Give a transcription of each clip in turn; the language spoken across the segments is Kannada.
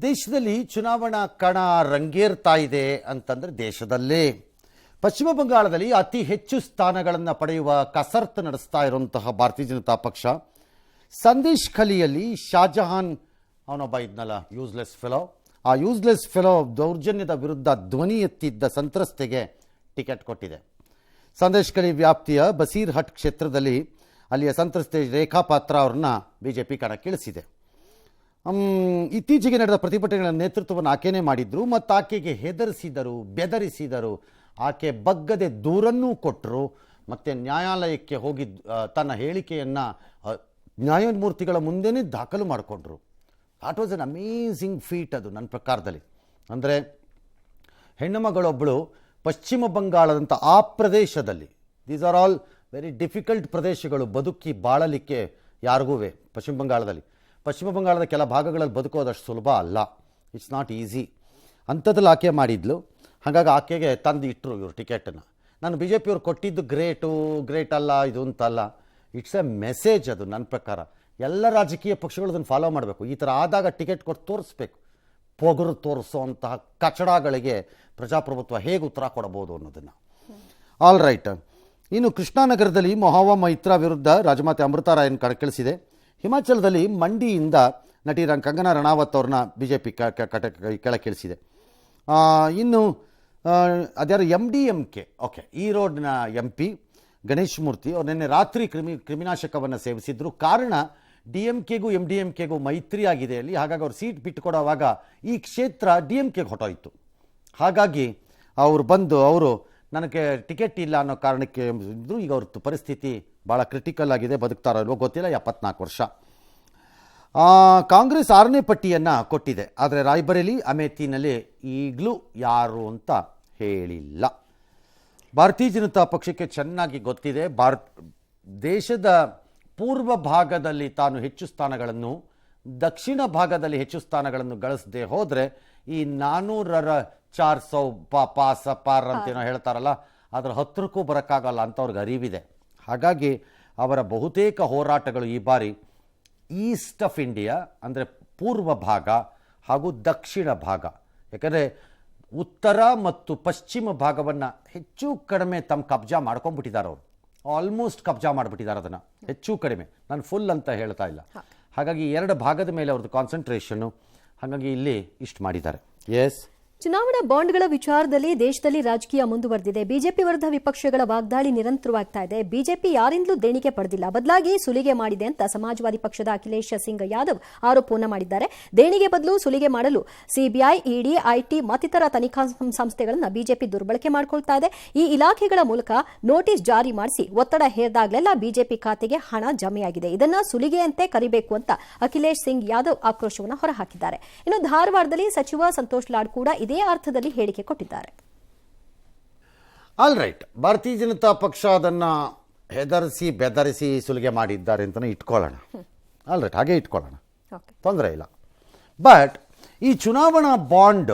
ದೇಶದಲ್ಲಿ ಚುನಾವಣಾ ಕಣ ರಂಗೇರ್ತಾ ಇದೆ ಅಂತಂದ್ರೆ ದೇಶದಲ್ಲೇ ಪಶ್ಚಿಮ ಬಂಗಾಳದಲ್ಲಿ ಅತಿ ಹೆಚ್ಚು ಸ್ಥಾನಗಳನ್ನು ಪಡೆಯುವ ಕಸರತ್ತು ನಡೆಸ್ತಾ ಇರುವಂತಹ ಭಾರತೀಯ ಜನತಾ ಪಕ್ಷ ಸಂದೇಶ್ ಖಲಿಯಲ್ಲಿ ಶಾಜಹಾನ್ ಅವನೊಬ್ಬ ಇದ್ನಲ್ಲ ಯೂಸ್ಲೆಸ್ ಫೆಲೋ, ಆ ಯೂಸ್ಲೆಸ್ ಫೆಲೋ ದೌರ್ಜನ್ಯದ ವಿರುದ್ಧ ಧ್ವನಿ ಎತ್ತಿದ್ದ ಸಂತ್ರಸ್ತೆಗೆ ಟಿಕೆಟ್ ಕೊಟ್ಟಿದೆ. ಸಂದೇಶ್ ಖಲಿ ವ್ಯಾಪ್ತಿಯ ಬಸೀರ್ ಹಟ್ ಕ್ಷೇತ್ರದಲ್ಲಿ ಅಲ್ಲಿಯ ಸಂತ್ರಸ್ತೆ ರೇಖಾ ಪಾತ್ರ ಅವ್ರನ್ನ ಬಿಜೆಪಿ ಕಣಕ್ಕಿಳಿಸಿದೆ. ಇತ್ತೀಚೆಗೆ ನಡೆದ ಪ್ರತಿಭಟನೆಗಳ ನೇತೃತ್ವವನ್ನು ಆಕೆನೇ ಮಾಡಿದ್ರು ಮತ್ತು ಆಕೆಗೆ ಹೆದರಿಸಿದರು, ಬೆದರಿಸಿದರು. ಆಕೆ ಬಗ್ಗದೆ ದೂರನ್ನೂ ಕೊಟ್ಟರು ಮತ್ತು ನ್ಯಾಯಾಲಯಕ್ಕೆ ಹೋಗಿ ತನ್ನ ಹೇಳಿಕೆಯನ್ನು ನ್ಯಾಯಮೂರ್ತಿಗಳ ಮುಂದೆನೇ ದಾಖಲು ಮಾಡಿಕೊಂಡ್ರು. That was an amazing feet ಅದು ನನ್ನ ಪ್ರಕಾರದಲ್ಲಿ. ಅಂದರೆ ಹೆಣ್ಣುಮಗಳೊಬ್ಬಳು ಪಶ್ಚಿಮ ಬಂಗಾಳದಂಥ ಆ ಪ್ರದೇಶದಲ್ಲಿ, these are all very difficult ಪ್ರದೇಶಗಳು ಬದುಕಿ ಬಾಳಲಿಕ್ಕೆ ಯಾರಿಗೂ. ಪಶ್ಚಿಮ ಬಂಗಾಳದ ಕೆಲ ಭಾಗಗಳಲ್ಲಿ ಬದುಕೋದಷ್ಟು ಸುಲಭ ಅಲ್ಲ, ಇಟ್ಸ್ ನಾಟ್ ಈಸಿ. ಅಂಥದ್ರಲ್ಲಿ ಆಕೆ ಮಾಡಿದ್ಲು. ಹಾಗಾಗಿ ಆಕೆಗೆ ತಂದು ಇಟ್ಟರು ಇವರು ಟಿಕೆಟನ್ನು. ನಾನು ಬಿ ಜೆ ಪಿಯವ್ರು ಕೊಟ್ಟಿದ್ದು ಗ್ರೇಟ್ ಅಲ್ಲ ಇದು ಅಂತಲ್ಲ, ಇಟ್ಸ್ ಎ ಮೆಸೇಜ್ ಅದು. ನನ್ನ ಪ್ರಕಾರ ಎಲ್ಲ ರಾಜಕೀಯ ಪಕ್ಷಗಳು ಅದನ್ನು ಫಾಲೋ ಮಾಡಬೇಕು. ಈ ಥರ ಆದಾಗ ಟಿಕೆಟ್ ಕೊಟ್ಟು ತೋರಿಸ್ಬೇಕು. ಪೊಗರು ತೋರಿಸೋವಂತಹ ಕಚಡಗಳಿಗೆ ಪ್ರಜಾಪ್ರಭುತ್ವ ಹೇಗೆ ಉತ್ತರ ಕೊಡಬಹುದು ಅನ್ನೋದನ್ನು. All right. ಇನ್ನು ಕೃಷ್ಣಾನಗರದಲ್ಲಿ ಮೊಹಾವಾ ಮೈತ್ರಾ ವಿರುದ್ಧ ರಾಜಮಾತೆ ಅಮೃತಾ ರಾಯನ್ ಕಣಕ್ಕಿಳಿಸಿದೆ. ಹಿಮಾಚಲದಲ್ಲಿ ಮಂಡಿಯಿಂದ ನಟಿ ಕಂಗನಾ ರಣಾವತ್ ಅವ್ರನ್ನ ಬಿ ಜೆ ಪಿ ಕೆಳಕ್ಕಿಳಿಸಿದೆ. ಇನ್ನು ಅದ್ಯಾರು MDMK ಈ ರೋಡ್ನ MP ಗಣೇಶ್ ಮೂರ್ತಿ ಅವ್ರು ನಿನ್ನೆ ರಾತ್ರಿ ಕ್ರಿಮಿನಾಶಕವನ್ನು ಸೇವಿಸಿದ್ರು. ಕಾರಣ DMKಗೂ MDMKಗೂ ಮೈತ್ರಿ ಆಗಿದೆ ಅಲ್ಲಿ. ಹಾಗಾಗಿ ಅವ್ರು ಸೀಟ್ ಬಿಟ್ಟುಕೊಡುವಾಗ ಈ ಕ್ಷೇತ್ರ DMKಗೆ ಹೊಟ್ಟೋಯ್ತು. ಹಾಗಾಗಿ ಅವರು ನನಗೆ ಟಿಕೆಟ್ ಇಲ್ಲ ಅನ್ನೋ ಕಾರಣಕ್ಕೆ ಇದ್ರು. ಈಗ ಅವ್ರ ಪರಿಸ್ಥಿತಿ ಭಾಳ ಕ್ರಿಟಿಕಲ್ ಆಗಿದೆ. ಬದುಕ್ತಾರೋ ಇಲ್ವೋ ಗೊತ್ತಿಲ್ಲ. 74 ವರ್ಷ. ಕಾಂಗ್ರೆಸ್ 6ನೇ ಪಟ್ಟಿಯನ್ನು ಕೊಟ್ಟಿದೆ. ಆದರೆ ರಾಯ್ಬರೇಲಿ ಅಮೇಥಿನಲ್ಲಿ ಈಗಲೂ ಯಾರು ಅಂತ ಹೇಳಿಲ್ಲ. ಭಾರತೀಯ ಜನತಾ ಪಕ್ಷಕ್ಕೆ ಚೆನ್ನಾಗಿ ಗೊತ್ತಿದೆ, ದೇಶದ ಪೂರ್ವ ಭಾಗದಲ್ಲಿ ತಾನು ಹೆಚ್ಚು ಸ್ಥಾನಗಳನ್ನು, ದಕ್ಷಿಣ ಭಾಗದಲ್ಲಿ ಹೆಚ್ಚು ಸ್ಥಾನಗಳನ್ನು ಗಳಿಸದೆ ಹೋದರೆ ಈ 400ರ 400 ಪಾರ್ ಅಂತೇನೋ ಹೇಳ್ತಾರಲ್ಲ, ಅದರ ಹತ್ತಿರಕ್ಕೂ ಬರೋಕ್ಕಾಗಲ್ಲ ಅಂತ ಅವ್ರಿಗೆ ಅರಿವಿದೆ. ಹಾಗಾಗಿ ಅವರ ಬಹುತೇಕ ಹೋರಾಟಗಳು ಈ ಬಾರಿ ಈಸ್ಟ್ ಆಫ್ ಇಂಡಿಯಾ ಅಂದರೆ ಪೂರ್ವ ಭಾಗ ಹಾಗೂ ದಕ್ಷಿಣ ಭಾಗ. ಯಾಕಂದರೆ ಉತ್ತರ ಮತ್ತು ಪಶ್ಚಿಮ ಭಾಗವನ್ನು ಹೆಚ್ಚು ಕಡಿಮೆ ತಮ್ಮ ಕಬ್ಜಾ ಮಾಡ್ಕೊಂಡ್ಬಿಟ್ಟಿದ್ದಾರೆ. ಅವರು ಆಲ್ಮೋಸ್ಟ್ ಕಬ್ಜಾ ಮಾಡಿಬಿಟ್ಟಿದ್ದಾರೆ ಅದನ್ನು, ಹೆಚ್ಚು ಕಡಿಮೆ. ನಾನು ಫುಲ್ ಅಂತ ಹೇಳ್ತಾ ಇಲ್ಲ. ಹಾಗಾಗಿ 2 ಭಾಗದ ಮೇಲೆ ಅವ್ರದ್ದು ಕಾನ್ಸಂಟ್ರೇಷನ್ನು. ಹಾಗಾಗಿ ಇಲ್ಲಿ ಇಷ್ಟು ಮಾಡಿದ್ದಾರೆ. ಎಸ್, ಚುನಾವಣಾ ಬಾಂಡ್ಗಳ ವಿಚಾರದಲ್ಲಿ ದೇಶದಲ್ಲಿ ರಾಜಕೀಯ ಮುಂದುವರೆದಿದೆ. ಬಿಜೆಪಿ ವಿರುದ್ಧ ವಿಪಕ್ಷಗಳ ವಾಗ್ದಾಳಿ ನಿರಂತರವಾಗ್ತಾ ಇದೆ. ಬಿಜೆಪಿ ಯಾರಿಂದಲೂ ದೇಣಿಗೆ ಪಡೆದಿಲ್ಲ, ಬದಲಾಗಿ ಸುಲಿಗೆ ಮಾಡಿದೆ ಅಂತ ಸಮಾಜವಾದಿ ಪಕ್ಷದ ಅಖಿಲೇಶ್ ಸಿಂಗ್ ಯಾದವ್ ಆರೋಪವನ್ನು ಮಾಡಿದ್ದಾರೆ. ದೇಣಿಗೆ ಬದಲು ಸುಲಿಗೆ ಮಾಡಲು ಸಿಬಿಐ, ಇಡಿ, ಐಟಿ ಮತ್ತಿತರ ತನಿಖಾ ಸಂಸ್ಥೆಗಳನ್ನು ಬಿಜೆಪಿ ದುರ್ಬಳಕೆ ಮಾಡಿಕೊಳ್ತಾ ಇದೆ. ಈ ಇಲಾಖೆಗಳ ಮೂಲಕ ನೋಟಿಸ್ ಜಾರಿ ಮಾಡಿಸಿ ಒತ್ತಡ ಹೇರಿದಾಗಲೆಲ್ಲ ಬಿಜೆಪಿ ಖಾತೆಗೆ ಹಣ ಜಮೆಯಾಗಿದೆ. ಇದನ್ನ ಸುಲಿಗೆಯಂತೆ ಕರಿಬೇಕು ಅಂತ ಅಖಿಲೇಶ್ ಸಿಂಗ್ ಯಾದವ್ ಆಕ್ರೋಶವನ್ನು ಹೊರಹಾಕಿದ್ದಾರೆ. ಇನ್ನು ಧಾರವಾಡದಲ್ಲಿ ಸಚಿವ ಸಂತೋಷ್ ಲಾಡ್ ಕೂಡ ಇದೇ ಅರ್ಥದಲ್ಲಿ ಹೇಳಿಕೆ ಕೊಟ್ಟಿದ್ದಾರೆ. All right. ಭಾರತೀಯ ಜನತಾ ಪಕ್ಷ ಅದನ್ನು ಹೆದರಿಸಿ ಬೆದರಿಸಿ ಸುಲಿಗೆ ಮಾಡಿದ್ದಾರೆ ಅಂತಲೇ ಇಟ್ಕೊಳ್ಳೋಣ. ಆಲ್ ರೈಟ್, ಹಾಗೆ ಇಟ್ಕೊಳ್ಳೋಣ, ತೊಂದರೆ ಇಲ್ಲ. ಬಟ್ ಈ ಚುನಾವಣಾ ಬಾಂಡ್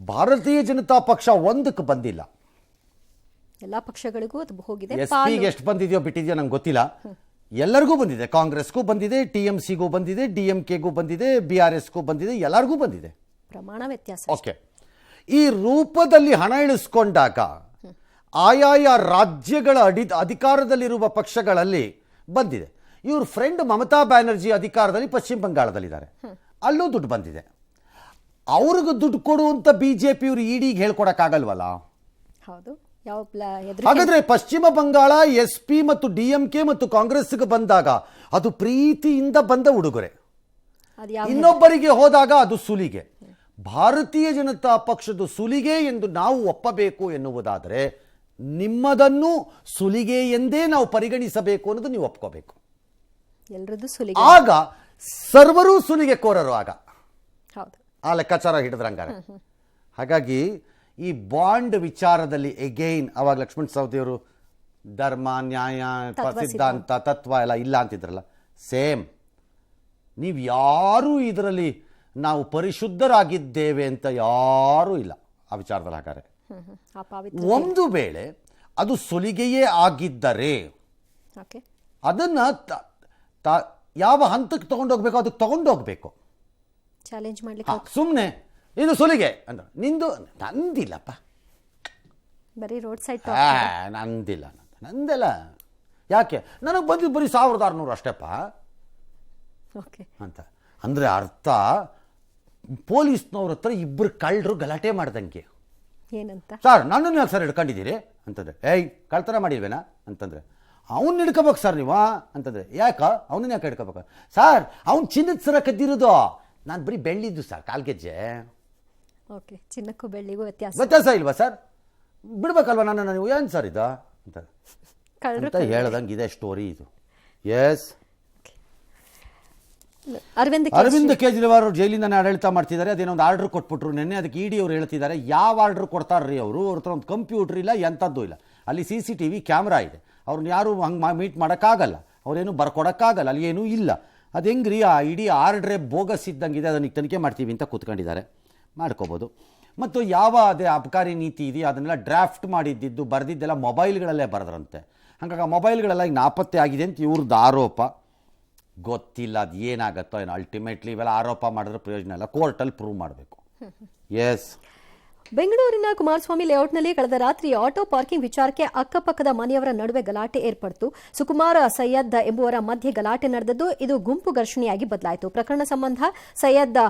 ಭಾರತೀಯ ಜನತಾ ಪಕ್ಷ ಒಂದಕ್ಕೆ ಬಂದಿಲ್ಲ. ಎಲ್ಲ ಪಕ್ಷಗಳಿಗೂ ಅದು ಹೋಗಿದೆ. SP ಎಷ್ಟು ಬಂದಿದೆಯೋ ಬಿಟ್ಟಿದೆಯೋ ನಂಗೆ ಗೊತ್ತಿಲ್ಲ. ಎಲ್ಲರಿಗೂ ಬಂದಿದೆ. ಕಾಂಗ್ರೆಸ್ಗೂ ಬಂದಿದೆ, TMCಗೂ ಬಂದಿದೆ, DMKಗೂ ಬಂದಿದೆ, BRSಗೂ ಬಂದಿದೆ, ಎಲ್ಲರಿಗೂ ಬಂದಿದೆ. ಪ್ರಮಾಣ ವ್ಯತ್ಯಾಸ. ಓಕೆ. ಈ ರೂಪದಲ್ಲಿ ಹಣ ಇಳಿಸ್ಕೊಂಡಾಗ ಆಯಾಯ ರಾಜ್ಯಗಳ ಅಧಿಕಾರದಲ್ಲಿರುವ ಪಕ್ಷಗಳಲ್ಲಿ ಬಂದಿದೆ. ಇವ್ರ ಫ್ರೆಂಡ್ ಮಮತಾ ಬ್ಯಾನರ್ಜಿ ಅಧಿಕಾರದಲ್ಲಿ ಪಶ್ಚಿಮ ಬಂಗಾಳದಲ್ಲಿದ್ದಾರೆ, ಅಲ್ಲೂ ದುಡ್ಡು ಬಂದಿದೆ. ಅವ್ರಿಗೂ ದುಡ್ಡು ಕೊಡುವಂತ ಬಿಜೆಪಿ ಇವರು ಇಡಿಗೆ ಹೇಳ್ಕೊಡಕ್ಕಾಗಲ್ವಲ್ಲ. ಹಾಗಾದ್ರೆ ಪಶ್ಚಿಮ ಬಂಗಾಳ SP ಮತ್ತು DMK ಮತ್ತು ಕಾಂಗ್ರೆಸ್ಗೆ ಬಂದಾಗ ಅದು ಪ್ರೀತಿಯಿಂದ ಬಂದ ಉಡುಗೊರೆ, ಇನ್ನೊಬ್ಬರಿಗೆ ಹೋದಾಗ ಅದು ಸುಲಿಗೆ. ಭಾರತೀಯ ಜನತಾ ಪಕ್ಷದ ಸುಲಿಗೆ ಎಂದು ನಾವು ಒಪ್ಪಬೇಕು ಎನ್ನುವುದಾದರೆ ನಿಮ್ಮದನ್ನು ಸುಲಿಗೆ ಎಂದೇ ನಾವು ಪರಿಗಣಿಸಬೇಕು ಅನ್ನೋದು ನೀವು ಒಪ್ಕೋಬೇಕು. ಆಗ ಸರ್ವರೂ ಸುಲಿಗೆ ಕೋರರು. ಆಗ ಆ ಲೆಕ್ಕಾಚಾರ ಹಿಡಿದ್ರಂಗಾರೆ. ಹಾಗಾಗಿ ಈ ಬಾಂಡ್ ವಿಚಾರದಲ್ಲಿ ಎಗೈನ್ ಅವಾಗ ಲಕ್ಷ್ಮಣ್ ಸವದಿಯವರು ಧರ್ಮ, ನ್ಯಾಯ, ಸಿದ್ಧಾಂತ, ತತ್ವ ಎಲ್ಲ ಇಲ್ಲ ಅಂತಿದ್ರಲ್ಲ. ಸೇಮ್. ನೀವು ಯಾರೂ ಇದರಲ್ಲಿ ನಾವು ಪರಿಶುದ್ಧರಾಗಿದ್ದೇವೆ ಅಂತ ಯಾರೂ ಇಲ್ಲ ಆ ವಿಚಾರದಲ್ಲಿ. ಹಾಗಾದ್ರೆ ಒಂದು ವೇಳೆ ಅದು ಸುಲಿಗೆಯೇ ಆಗಿದ್ದರೆ ಅದನ್ನು ಯಾವ ಹಂತಕ್ಕೆ ತಗೊಂಡೋಗ್ಬೇಕು ಅದಕ್ಕೆ ತಗೊಂಡೋಗ್ಬೇಕು. ಚಾಲೆಂಜ್ ಮಾಡ್ಲಿಕ್ಕೆ ಸುಮ್ಮನೆ ಇದು ಸುಲಿಗೆ ಅಂದ ನಿಂದು ನಂದಿಲ್ಲಪ್ಪ, ಬರೀ ರೋಡ್ ಸೈಡ್ ನಂದಿಲ್ಲ, ನಂದೆಲ್ಲ ಯಾಕೆ ನನಗೆ ಬಂದಿದ್ದು ಬರೀ 1600 ಅಷ್ಟೇಪ್ಪ ಓಕೆ ಅಂತ. ಅಂದರೆ ಅರ್ಥ ಪೊಲೀಸ್ನವ್ರ ಹತ್ರ ಇಬ್ಬರು ಕಳ್ಳರು ಗಲಾಟೆ ಮಾಡ್ದಂಗೆ. ಏನಂತ? ಸರ್ ನನ್ನನ್ನು ಯಾಕೆ ಸರ್ ಹಿಡ್ಕೊಂಡಿದ್ದೀರಿ ಅಂತಂದ್ರೆ, ಏಯ್ ಕಳ್ತನ ಮಾಡಿಲ್ವೇನಾ ಅಂತಂದ್ರೆ, ಅವ್ನು ಹಿಡ್ಕೋಬೇಕು ಸರ್ ನೀವು ಅಂತಂದ್ರೆ, ಯಾಕ ಅವನನ್ನ ಯಾಕೆ ಹಿಡ್ಕೋಬೇಕು ಸರ್, ಅವ್ನು ಚಿನ್ನದ ಸರ ಕದ್ದಿರೋದು, ನಾನು ಬರೀ ಬೆಳ್ಳಿದ್ದು ಸರ್ ಕಾಲ್ಗೆಜ್ಜೆ. ಓಕೆ, ಚಿನ್ನಕ್ಕೂ ಬೆಳ್ಳಿಗೂ ವ್ಯತ್ಯಾಸ ಇಲ್ವಾ ಸರ್, ಬಿಡ್ಬೇಕಲ್ವ ನನ್ನ ನೀವು, ಏನು ಸರ್ ಇದು ಅಂತ ಹೇಳ್ದಂಗೆ ಇದೆ ಸ್ಟೋರಿ ಇದು. ಎಸ್, ಅರವಿಂದ್ ಕೇಜ್ರಿವಾಲ್ ಅವರು ಜೈಲಿಂದ ಆಡಳಿತ ಮಾಡ್ತಿದ್ದಾರೆ. ಅದೇನೋ ಒಂದು ಆರ್ಡರ್ ಕೊಟ್ಬಿಟ್ರು ನಿನ್ನೆ, ಅದಕ್ಕೆ ಇಡಿ ಅವರು ಹೇಳ್ತಿದ್ದಾರೆ ಯಾವ ಆರ್ಡರ್ ಕೊಡ್ತಾರ್ರಿ ಅವರು, ಅವ್ರ ಹತ್ರ ಒಂದು ಕಂಪ್ಯೂಟರ್ ಇಲ್ಲ, ಎಂಥದ್ದು ಇಲ್ಲ, ಅಲ್ಲಿ CCTV ಕ್ಯಾಮ್ರಾ ಇದೆ, ಅವ್ರನ್ನ ಯಾರು ಹಂಗೆ ಮೀಟ್ ಮಾಡೋಕ್ಕಾಗಲ್ಲ, ಅವ್ರೇನು ಬರ್ಕೊಡೋಕ್ಕಾಗಲ್ಲ, ಅಲ್ಲಿ ಏನೂ ಇಲ್ಲ. ಅದು ಹೆಂಗ್ರಿ ಆ ಇಡೀ ಆರ್ಡ್ರೇ ಬೋಗಸ್ ಇದ್ದಂಗಿದೆ, ಅದನ್ನು ತನಿಖೆ ಮಾಡ್ತೀವಿ ಅಂತ ಕೂತ್ಕೊಂಡಿದ್ದಾರೆ, ಮಾಡ್ಕೋಬೋದು. ಮತ್ತು ಯಾವ ಅದೇ ಅಬಕಾರಿ ನೀತಿ ಇದೆಯಾ ಅದನ್ನೆಲ್ಲ ಡ್ರಾಫ್ಟ್ ಮಾಡಿದ್ದು ಬರೆದಿದ್ದೆಲ್ಲ ಮೊಬೈಲ್ಗಳಲ್ಲೇ ಬರೆದ್ರಂತೆ. ಹಾಗಾಗಿ ಆ ಮೊಬೈಲ್ಗಳೆಲ್ಲ ಈಗ ನಾಪತ್ತೆ ಆಗಿದೆ ಅಂತ ಇವ್ರದ್ದು ಆರೋಪ. ಗೊತ್ತಿಲ್ಲ ಅದು ಏನಾಗತ್ತೋ ಏನೋ, ಅಲ್ಟಿಮೇಟ್ಲಿ ಇವೆಲ್ಲ ಆರೋಪ ಮಾಡಿದ್ರೆ ಪ್ರಯೋಜನ ಇಲ್ಲ, ಕೋರ್ಟಲ್ಲಿ ಪ್ರೂವ್ ಮಾಡಬೇಕು. ಎಸ್, ಬೆಂಗಳೂರಿನ ಕುಮಾರಸ್ವಾಮಿ ಲೇಔಟ್ನಲ್ಲಿ ಕಳೆದ ರಾತ್ರಿ ಆಟೋ ಪಾರ್ಕಿಂಗ್ ವಿಚಾರಕ್ಕೆ ಅಕ್ಕಪಕ್ಕದ ಮನೆಯವರ ನಡುವೆ ಗಲಾಟೆ ಏರ್ಪಡಿತು. ಸುಕುಮಾರ್ ಸೈಯದ್ ಎಂಬುವರ ಮಧ್ಯೆ ಗಲಾಟೆ ನಡೆದದ್ದು, ಇದು ಗುಂಪು ಘರ್ಷಣೆಯಾಗಿ ಬದಲಾಯಿತು. ಪ್ರಕರಣ ಸಂಬಂಧ ಸೈಯದ್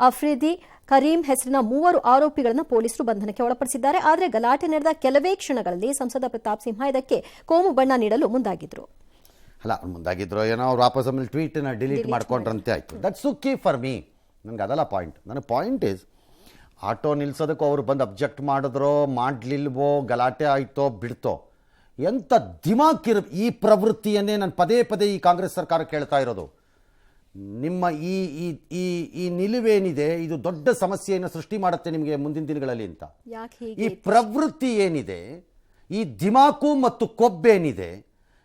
ಅಫ್ರಿದಿ ಕರೀಂ ಹೆಸರಿನ 3 ಆರೋಪಿಗಳನ್ನು ಪೊಲೀಸರು ಬಂಧನಕ್ಕೆ ಒಳಪಡಿಸಿದ್ದಾರೆ. ಆದರೆ ಗಲಾಟೆ ನಡೆದ ಕೆಲವೇ ಕ್ಷಣಗಳಲ್ಲಿ ಸಂಸದ ಪ್ರತಾಪ್ ಸಿಂಹ ಇದಕ್ಕೆ ಕೋಮು ಬಣ್ಣ ನೀಡಲು ಮುಂದಾಗಿದ್ರು. ಅಲ್ಲ ಮುಂದಾಗಿದ್ರು ಏನೋ, ಅವ್ರು ವಾಪಸ್ ಆಮೇಲೆ ಟ್ವೀಟನ್ನ ಡಿಲೀಟ್ ಮಾಡ್ಕೊಂಡ್ರಂತೆ ಆಯಿತು. ದಟ್ಸ್ ಸುಕ್ಕಿ ಫಾರ್ ಮೀ, ನನಗೆ ಅದಲ್ಲ ಪಾಯಿಂಟ್. ನನ್ನ ಪಾಯಿಂಟ್ ಈಸ್, ಆಟೋ ನಿಲ್ಸೋದಕ್ಕೂ ಅವ್ರು ಬಂದು ಅಬ್ಜೆಕ್ಟ್ ಮಾಡಿದ್ರೋ ಮಾಡಲಿಲ್ವೋ, ಗಲಾಟೆ ಆಯಿತೋ ಬಿಡ್ತೋ, ಎಂಥ ದಿಮಾಕಿರ ಈ ಪ್ರವೃತ್ತಿಯನ್ನೇ ನಾನು ಪದೇ ಪದೇ ಈ ಕಾಂಗ್ರೆಸ್ ಸರ್ಕಾರ ಕೇಳ್ತಾ ಇರೋದು. ನಿಮ್ಮ ಈ ಈ ಈ ಈ ನಿಲುವೇನಿದೆ ಇದು ದೊಡ್ಡ ಸಮಸ್ಯೆಯನ್ನು ಸೃಷ್ಟಿ ಮಾಡುತ್ತೆ ನಿಮಗೆ ಮುಂದಿನ ದಿನಗಳಲ್ಲಿ ಅಂತ. ಈ ಪ್ರವೃತ್ತಿ ಏನಿದೆ, ಈ ದಿಮಾಕು ಮತ್ತು ಕೊಬ್ಬೇನಿದೆ,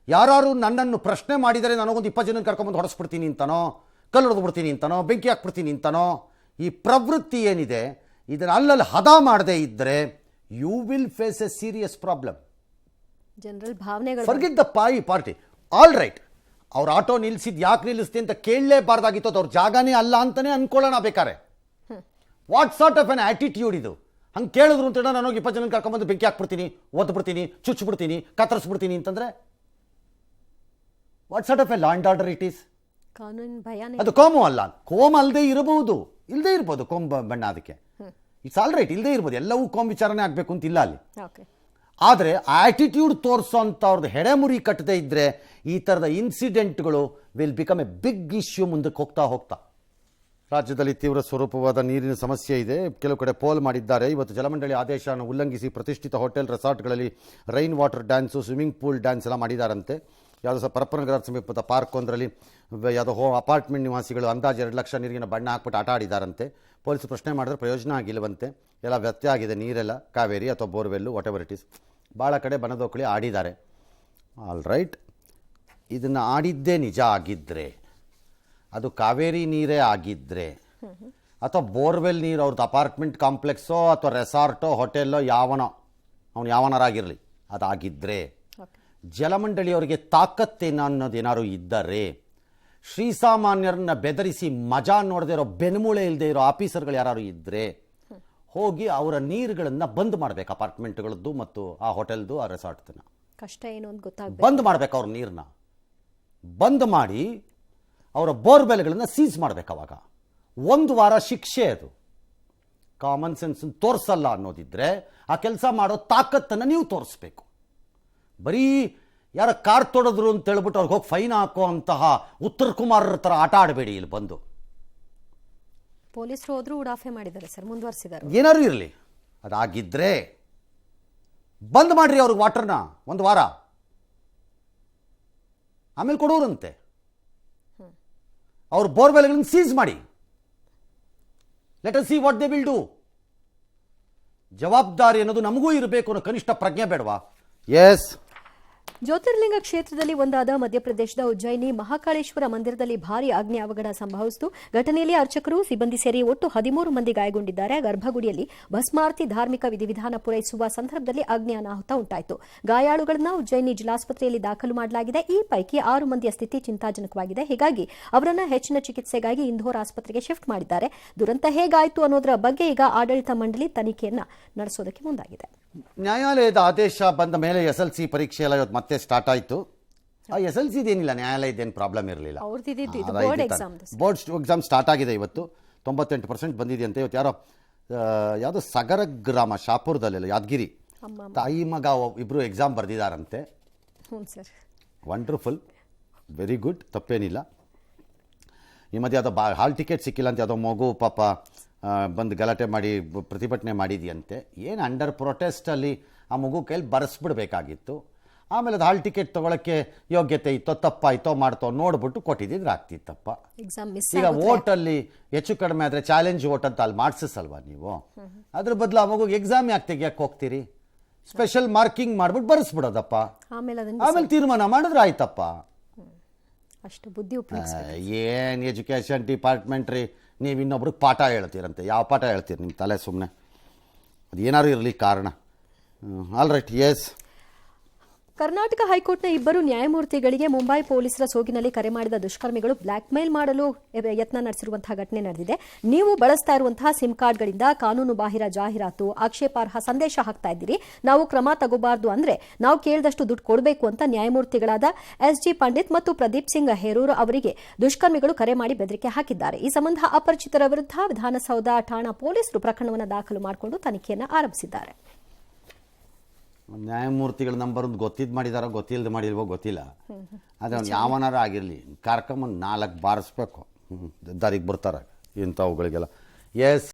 ಯಾರು ನನ್ನನ್ನು ಪ್ರಶ್ನೆ ಮಾಡಿದರೆ ನನಗೊಂದು 20 ಜನ ಕರ್ಕೊಂಬಂದು ಹೊಡೆಸ್ಬಿಡ್ತೀನಿ ಅಂತನೋ, ಕಲ್ಲು ಹೊಡೆದ್ಬಿಡ್ತೀನಿ ಅಂತನೋ, ಬೆಂಕಿ ಹಾಕ್ಬಿಡ್ತೀನಿ ಅಂತನೋ, ಈ ಪ್ರವೃತ್ತಿ ಏನಿದೆ ಇದನ್ನು ಅಲ್ಲಲ್ಲಿ ಹದ ಮಾಡದೇ ಇದ್ದರೆ you will face a serious problem. General ಭಾವನೆಗಳು, forget the party. All right, ಅವ್ರ ಆಟೋ ನಿಲ್ಸಿದ್ ಯಾಕೆ ನಿಲ್ಲಿಸ್ತಿ ಅಂತ ಕೇಳಲೇಬಾರ್ದಾಗಿತ್ತು, ಅದು ಅವ್ರ ಜಾಗನೇ ಅಲ್ಲ ಅಂತಾನೆ ಅನ್ಕೊಳ್ಳೋಣ ಬೇಕಾರೆ. What sort of an attitude ಇದು? ಹಂಗೆ ಕೇಳಿದ್ರು ಅಂತ ನಾನು 20 ಜನ ಕರ್ಕೊಂಬಂದು ಬೆಂಕಿ ಹಾಕ್ಬಿಡ್ತೀನಿ, ಒದ್ಬಿಡ್ತೀನಿ, ಚುಚ್ಚಿಬಿಡ್ತೀನಿ, ಕತ್ತರಿಸ್ಬಿಡ್ತೀನಿ ಅಂತಂದ್ರೆ what sort of a law and order it is? ಕಾನೂನು ಭಯನೇ. ಅದು ಕೋಮು ಅಲ್ಲ, ಕೋಮ್ ಅಲ್ಲದೆ ಇರಬಹುದು, ಇಲ್ಲದೆ ಇರ್ಬೋದು ಕೋಮ್ ಬಣ್ಣ, ಅದಕ್ಕೆ ಇಟ್ಸ್ ಆಲ್ ರೈಟ್, ಇಲ್ಲದೆ ಇರ್ಬೋದು, ಎಲ್ಲವೂ ಕೋಮ್ ವಿಚಾರಣೆ ಆಗಬೇಕು ಅಂತ ಇಲ್ಲ ಅಲ್ಲಿ. ಆದರೆ ಆಟಿಟ್ಯೂಡ್ ತೋರಿಸೋ ಅಂಥವ್ರದ್ದು ಹೆಡೆಮುರಿ ಕಟ್ಟದೇ ಇದ್ದರೆ ಈ ಥರದ ಇನ್ಸಿಡೆಂಟ್ಗಳು will become a big issue ಮುಂದಕ್ಕೆ ಹೋಗ್ತಾ ಹೋಗ್ತಾ. ರಾಜ್ಯದಲ್ಲಿ ತೀವ್ರ ಸ್ವರೂಪವಾದ ನೀರಿನ ಸಮಸ್ಯೆ ಇದೆ. ಕೆಲವು ಕಡೆ ಪೋಲ್ ಮಾಡಿದ್ದಾರೆ. ಇವತ್ತು ಜಲಮಂಡಳಿ ಆದೇಶವನ್ನು ಉಲ್ಲಂಘಿಸಿ ಪ್ರತಿಷ್ಠಿತ ಹೋಟೆಲ್ ರೆಸಾರ್ಟ್ಗಳಲ್ಲಿ rain water dance, swimming pool dance ಎಲ್ಲ ಮಾಡಿದಾರಂತೆ. ಯಾವುದೋ ಸಹ ಪರಪ್ಪನಗರ ಸಮೀಪದ ಪಾರ್ಕ್ ಒಂದರಲ್ಲಿ ಯಾವುದೋ ಅಪಾರ್ಟ್ಮೆಂಟ್ ನಿವಾಸಿಗಳು ಅಂದಾಜು 2 ಲಕ್ಷ ನೀರಿನ ಬಣ್ಣ ಹಾಕ್ಬಿಟ್ಟು ಆಟ ಆಡಿದಾರಂತೆ. ಪೊಲೀಸರು ಪ್ರಶ್ನೆ ಮಾಡಿದ್ರೆ ಪ್ರಯೋಜನ ಆಗಿಲ್ಲವಂತೆ, ಎಲ್ಲ ವ್ಯತ್ಯಯ ಆಗಿದೆ, ನೀರೆಲ್ಲ ಕಾವೇರಿ ಅಥವಾ borewell what ever it is. ಭಾಳ ಕಡೆ ಬನದೋಕಳಿ ಆಡಿದ್ದಾರೆ. ಆಲ್ ರೈಟ್, ಇದನ್ನು ಆಡಿದ್ದೇ ನಿಜ ಆಗಿದ್ದರೆ, ಅದು ಕಾವೇರಿ ನೀರೇ ಆಗಿದ್ದರೆ, ಅಥವಾ ಬೋರ್ವೆಲ್ ನೀರು ಅವ್ರದ್ದು ಅಪಾರ್ಟ್ಮೆಂಟ್ ಕಾಂಪ್ಲೆಕ್ಸೋ ಅಥವಾ ರೆಸಾರ್ಟೋ ಹೋಟೆಲ್ಲೋ ಯಾವನೋ ಅವನು ಯಾವನರಾಗಿರಲಿ ಅದಾಗಿದ್ದರೆ, ಜಲಮಂಡಳಿಯವರಿಗೆ ತಾಕತ್ತೇನ ಅನ್ನೋದೇನಾದ್ರು ಇದ್ದರೆ, ಶ್ರೀಸಾಮಾನ್ಯರನ್ನ ಬೆದರಿಸಿ ಮಜಾ ನೋಡದೇ ಇರೋ, ಬೆನ್ಮೂಳೆ ಇಲ್ಲದೆ ಇರೋ ಆಫೀಸರ್ಗಳು ಯಾರು ಇದ್ದರೆ ಹೋಗಿ ಅವರ ನೀರುಗಳನ್ನು ಬಂದ್ ಮಾಡಬೇಕು, ಅಪಾರ್ಟ್ಮೆಂಟ್ಗಳದ್ದು ಮತ್ತು ಆ ಹೋಟೆಲ್ದು ಆ ರೆಸಾರ್ಟ್ನ ಕಷ್ಟ ಏನು ಅಂತ ಗೊತ್ತಾಗಬೇಕು, ಬಂದ್ ಮಾಡಬೇಕು. ಅವ್ರ ನೀರನ್ನ ಬಂದ್ ಮಾಡಿ ಅವರ ಬೋರ್ವೆಲ್ಗಳನ್ನು ಸೀಸ್ ಮಾಡಬೇಕು. ಅವಾಗ 1 ವಾರ ಶಿಕ್ಷೆ. ಅದು ಕಾಮನ್ ಸೆನ್ಸ್ ತೋರಿಸಲ್ಲ ಅನ್ನೋದಿದ್ರೆ ಆ ಕೆಲಸ ಮಾಡೋ ತಾಕತ್ತನ್ನು ನೀವು ತೋರಿಸ್ಬೇಕು. ಬರೀ ಯಾರ ಕಾರ್ ತೊಡದ್ರು ಅಂತ ಹೇಳ್ಬಿಟ್ಟು ಅವ್ರಿಗೆ ಹೋಗಿ ಫೈನ್ ಹಾಕೋ ಅಂತಹ ಉತ್ತರ ಕುಮಾರರ ಥರ ಆಟ ಆಡಬೇಡಿ. ಇಲ್ಲಿ ಬಂದು ಪೊಲೀಸರು ಹೋದ್ರು ಉಡಾಫೆ ಮಾಡಿದ್ದಾರೆ ಸರ್, ಮುಂದುವರಿಸಿದ್ದಾರೆ. ಏನಾರು ಇರಲಿ, ಅದಾಗಿದ್ರೆ ಬಂದ್ ಮಾಡ್ರಿ ಅವ್ರಿಗೆ ವಾಟರ್ನ 1 ವಾರ, ಆಮೇಲೆ ಕೊಡೋರಂತೆ. ಅವ್ರ ಬೋರ್ವೆಲ್ಗಳನ್ನು ಸೀಸ್ ಮಾಡಿ, let us see what they will do. ಜವಾಬ್ದಾರಿ ಅನ್ನೋದು ನಮಗೂ ಇರಬೇಕು ಅನ್ನೋ ಕನಿಷ್ಠ ಪ್ರಜ್ಞೆ ಬೇಡವಾ? ಎಸ್, ಜ್ಯೋತಿರ್ಲಿಂಗ ಕ್ಷೇತ್ರದಲ್ಲಿ ಒಂದಾದ ಮಧ್ಯಪ್ರದೇಶದ ಉಜ್ಜಯಿನಿ ಮಹಾಕಾಳೇಶ್ವರ ಮಂದಿರದಲ್ಲಿ ಭಾರೀ ಅಗ್ನಿ ಅವಘಡ ಸಂಭವಿಸಿತು. ಘಟನೆಯಲ್ಲಿ ಅರ್ಚಕರು, ಸಿಬ್ಬಂದಿ ಸೇರಿ ಒಟ್ಟು 13 ಮಂದಿ ಗಾಯಗೊಂಡಿದ್ದಾರೆ. ಗರ್ಭಗುಡಿಯಲ್ಲಿ ಭಸ್ಮಾರತಿ ಧಾರ್ಮಿಕ ವಿಧಿವಿಧಾನ ಪೂರೈಸುವ ಸಂದರ್ಭದಲ್ಲಿ ಅಗ್ನಿ ಅನಾಹುತ ಉಂಟಾಯಿತು. ಗಾಯಾಳುಗಳನ್ನು ಉಜ್ಜಯಿನಿ ಜಿಲ್ಲಾಸ್ಪತ್ರೆಯಲ್ಲಿ ದಾಖಲು ಮಾಡಲಾಗಿದೆ. ಈ ಪೈಕಿ 6 ಮಂದಿಯ ಸ್ಥಿತಿ ಚಿಂತಾಜನಕವಾಗಿದೆ. ಹೀಗಾಗಿ ಅವರನ್ನು ಹೆಚ್ಚಿನ ಚಿಕಿತ್ಸೆಗಾಗಿ ಇಂಧೋರ್ ಆಸ್ಪತ್ರೆಗೆ ಶಿಫ್ಟ್ ಮಾಡಿದ್ದಾರೆ. ದುರಂತ ಹೇಗಾಯಿತು ಅನ್ನೋದರ ಬಗ್ಗೆ ಈಗ ಆಡಳಿತ ಮಂಡಳಿ ತನಿಖೆಯನ್ನ ನಡೆಸೋದಕ್ಕೆ ಮುಂದಾಗಿದೆ. ನ್ಯಾಯಾಲಯದ ಆದೇಶ ಬಂದ ಮೇಲೆ SLC ಪರೀಕ್ಷೆ ಎಲ್ಲ ಇವತ್ತು ಮತ್ತೆ ಸ್ಟಾರ್ಟ್ ಆಯಿತು. ಆ SLC ಏನಿಲ್ಲ, ನ್ಯಾಯಾಲಯದ್ದೇನು ಪ್ರಾಬ್ಲಮ್ ಇರಲಿಲ್ಲ. ಬೋರ್ಡ್ ಎಕ್ಸಾಮ್ ಸ್ಟಾರ್ಟ್ ಆಗಿದೆ. ಇವತ್ತು 98% ಬಂದಿದೆಯಂತೆ. ಇವತ್ತು ಯಾವುದೋ ಸಗರ ಗ್ರಾಮ ಶಾಪುರದಲ್ಲೆಲ್ಲ ಯಾದಗಿರಿ ತಾಯಿ ಮಗ ಇಬ್ಬರು ಎಕ್ಸಾಮ್ ಬರೆದಿದ್ದಾರಂತೆ. ವಂಡರ್ಫುಲ್, ವೆರಿ ಗುಡ್, ತಪ್ಪೇನಿಲ್ಲ. ಈ ಮಧ್ಯೆ ಯಾವುದೋ ಹಾಲ್ ಟಿಕೆಟ್ ಸಿಕ್ಕಿಲ್ಲ ಅಂತ ಯಾವುದೋ ಮಗು ಪಾಪ ಬಂದು ಗಲಾಟೆ ಮಾಡಿ ಪ್ರತಿಭಟನೆ ಮಾಡಿದೆಯಂತೆ. ಏನು ಅಂಡರ್ ಪ್ರೊಟೆಸ್ಟಲ್ಲಿ ಆ ಮಗು ಕೈಲಿ ಬರೆಸ್ಬಿಡ್ಬೇಕಾಗಿತ್ತು. ಆಮೇಲೆ ಅದು ಹಾಲ್ ಟಿಕೆಟ್ ತೊಗೊಳಕ್ಕೆ ಯೋಗ್ಯತೆ ಇತ್ತೋ ತಪ್ಪಾಯ್ತೋ ಮಾಡ್ತೋ ನೋಡ್ಬಿಟ್ಟು ಕೊಟ್ಟಿದ್ದಿದ್ರೆ ಆಗ್ತಿತ್ತಪ್ಪ. ಈಗ ಓಟಲ್ಲಿ ಹೆಚ್ಚು ಕಡಿಮೆ ಆದರೆ ಚಾಲೆಂಜ್ ಓಟ್ ಅಂತ ಅಲ್ಲಿ ಮಾಡಿಸಲ್ವಾ ನೀವು? ಅದ್ರ ಬದಲು ಆ ಮಗುಗೆ ಎಕ್ಸಾಮ್ ಯಾಕೆ ತೆಗಿಯಕ್ಕೆ ಹೋಗ್ತೀರಿ? ಸ್ಪೆಷಲ್ ಮಾರ್ಕಿಂಗ್ ಮಾಡ್ಬಿಟ್ಟು ಬರೆಸ್ಬಿಡೋದಪ್ಪ, ಆಮೇಲೆ ತೀರ್ಮಾನ ಮಾಡಿದ್ರೆ ಆಯ್ತಪ್ಪ. ಅಷ್ಟು ಬುದ್ಧಿ ಏನು ಎಜುಕೇಷನ್ ಡಿಪಾರ್ಟ್ಮೆಂಟ್ ರೀ, ನೀವು ಇನ್ನೊಬ್ರಿಗೆ ಪಾಠ ಹೇಳ್ತೀರಂತೆ. ಯಾವ ಪಾಠ ಹೇಳ್ತೀರಿ? ನಿಮ್ಮ ತಲೆ ಸುಮ್ಮನೆ, ಅದು ಏನಾದ್ರು ಇರಲಿ ಕಾರಣ. All right, S. ಕರ್ನಾಟಕ ಹೈಕೋರ್ಟ್ನ ಇಬ್ಬರು ನ್ಯಾಯಮೂರ್ತಿಗಳಿಗೆ ಮುಂಬೈ ಪೊಲೀಸರ ಸೋಗಿನಲ್ಲಿ ಕರೆ ಮಾಡಿದ ದುಷ್ಕರ್ಮಿಗಳು ಬ್ಲಾಕ್ ಮೇಲ್ ಮಾಡಲು ಯತ್ನ ನಡೆಸಿರುವಂತಹ ಘಟನೆ ನಡೆದಿದೆ. ನೀವು ಬಳಸ್ತಾ ಇರುವಂತಹ ಸಿಮ್ ಕಾರ್ಡ್ಗಳಿಂದ ಕಾನೂನು ಬಾಹಿರ ಜಾಹೀರಾತು, ಆಕ್ಷೇಪಾರ್ಹ ಸಂದೇಶ ಹಾಕ್ತಾ ಇದ್ದೀರಿ, ನಾವು ಕ್ರಮ ತಗೋಬಾರ್ದು ಅಂದ್ರೆ ನಾವು ಕೇಳಿದಷ್ಟು ದುಡ್ಡು ಕೊಡಬೇಕು ಅಂತ ನ್ಯಾಯಮೂರ್ತಿಗಳಾದ SG ಪಂಡಿತ್ ಮತ್ತು ಪ್ರದೀಪ್ ಸಿಂಗ್ ಹೇರೂರ್ ಅವರಿಗೆ ದುಷ್ಕರ್ಮಿಗಳು ಕರೆ ಮಾಡಿ ಬೆದರಿಕೆ ಹಾಕಿದ್ದಾರೆ. ಈ ಸಂಬಂಧ ಅಪರಿಚಿತರ ವಿರುದ್ಧ ವಿಧಾನಸೌಧ ಠಾಣಾ ಪೊಲೀಸರು ಪ್ರಕರಣವನ್ನು ದಾಖಲು ಮಾಡಿಕೊಂಡು ತನಿಖೆಯನ್ನು ಆರಂಭಿಸಿದ್ದಾರೆ. ನ್ಯಾಯಮೂರ್ತಿಗಳ ನಂಬರ್ ಒಂದು ಗೊತ್ತಿದ್ದು ಮಾಡಿದಾರೋ ಗೊತ್ತಿಲ್ಲದೆ ಮಾಡಿಲ್ವೋ ಗೊತ್ತಿಲ್ಲ. ಅದೇ ಯಾವನಾರ ಆಗಿರಲಿ, ಕಾರ್ಕಂಬಂದು 4 ಬಾರಿಸ್ಬೇಕು, ದಾರಿಗೆ ಬರ್ತಾರೆ ಇಂಥವುಗಳಿಗೆಲ್ಲ. ಎಸ್.